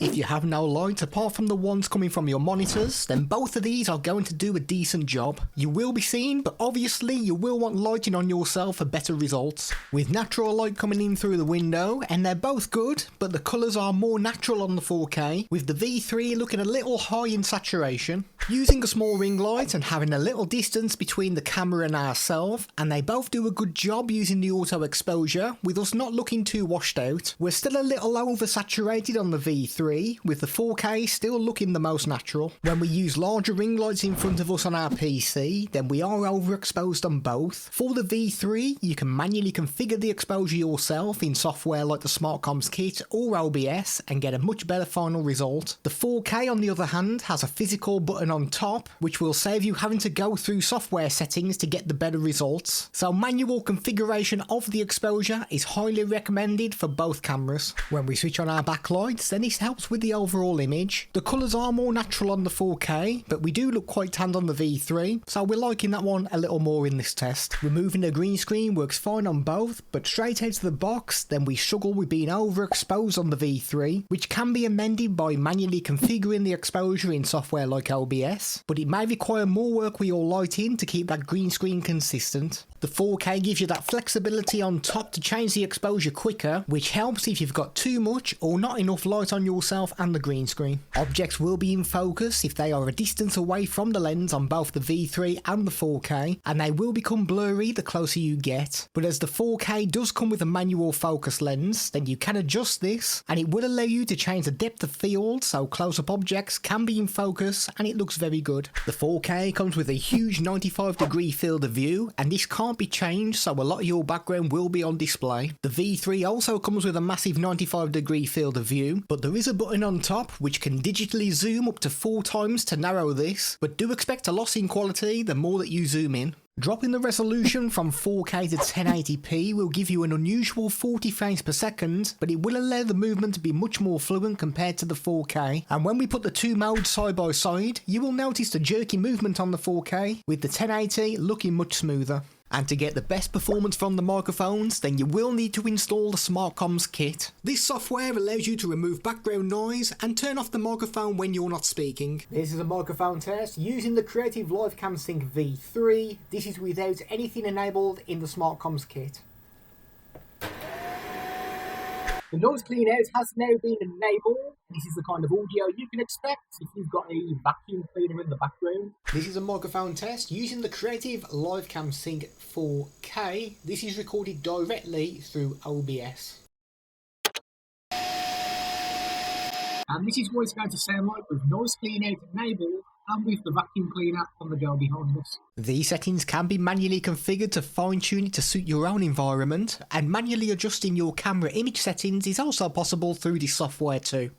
If you have no light apart from the ones coming from your monitors, then both of these are going to do a decent job. You will be seen, but obviously you will want lighting on yourself for better results. With natural light coming in through the window, and they're both good, but the colours are more natural on the 4K, with the V3 looking a little high in saturation. Using a small ring light and having a little distance between the camera and ourselves, and they both do a good job using the auto exposure, with us not looking too washed out. We're still a little oversaturated on the V3, with the 4K still looking the most natural. When we use larger ring lights in front of us on our PC, then we are overexposed on both. For the V3, you can manually configure the exposure yourself in software like the SmartComms kit or OBS and get a much better final result. The 4K on the other hand has a physical button on top, which will save you having to go through software settings to get the better results. So manual configuration of the exposure is highly recommended for both cameras. When we switch on our backlights, then this helps with the overall image. The colours are more natural on the 4K, but we do look quite tanned on the V3, so we're liking that one a little more in this test. Removing the green screen works fine on both, but straight out of the box, then we struggle with being overexposed on the V3, which can be amended by manually configuring the exposure in software like OBS, but it may require more work with your lighting to keep that green screen consistent. The 4K gives you that flexibility on top to change the exposure quicker, which helps if you've got too much or not enough light on yourself and the green screen. Objects will be in focus if they are a distance away from the lens on both the V3 and the 4K, and they will become blurry the closer you get. But as the 4K does come with a manual focus lens, then you can adjust this, and it will allow you to change the depth of field so close-up objects can be in focus and it looks very good. The 4K comes with a huge 95-degree field of view, and this can't be changed, so a lot of your background will be on display. The V3 also comes with a massive 95-degree field of view, but there is a button on top which can digitally zoom up to 4 times to narrow this, but do expect a loss in quality the more that you zoom in. Dropping the resolution from 4K to 1080p will give you an unusual 40 frames per second, but it will allow the movement to be much more fluent compared to the 4K. And when we put the two modes side by side, you will notice the jerky movement on the 4K, with the 1080 looking much smoother. And to get the best performance from the microphones, then you will need to install the SmartComms kit. This software allows you to remove background noise and turn off the microphone when you're not speaking. This is a microphone test using the Creative Livecam Sync V3. This is without anything enabled in the SmartComms kit. The noise clean out has now been enabled. This is the kind of audio you can expect if you've got a vacuum cleaner in the background. This is a microphone test using the Creative Livecam Sync 4K. This is recorded directly through OBS. And this is what it's going to sound like with noise clean out enabled and with the vacuum cleaner on the go behind us. These settings can be manually configured to fine-tune it to suit your own environment, and manually adjusting your camera image settings is also possible through this software too.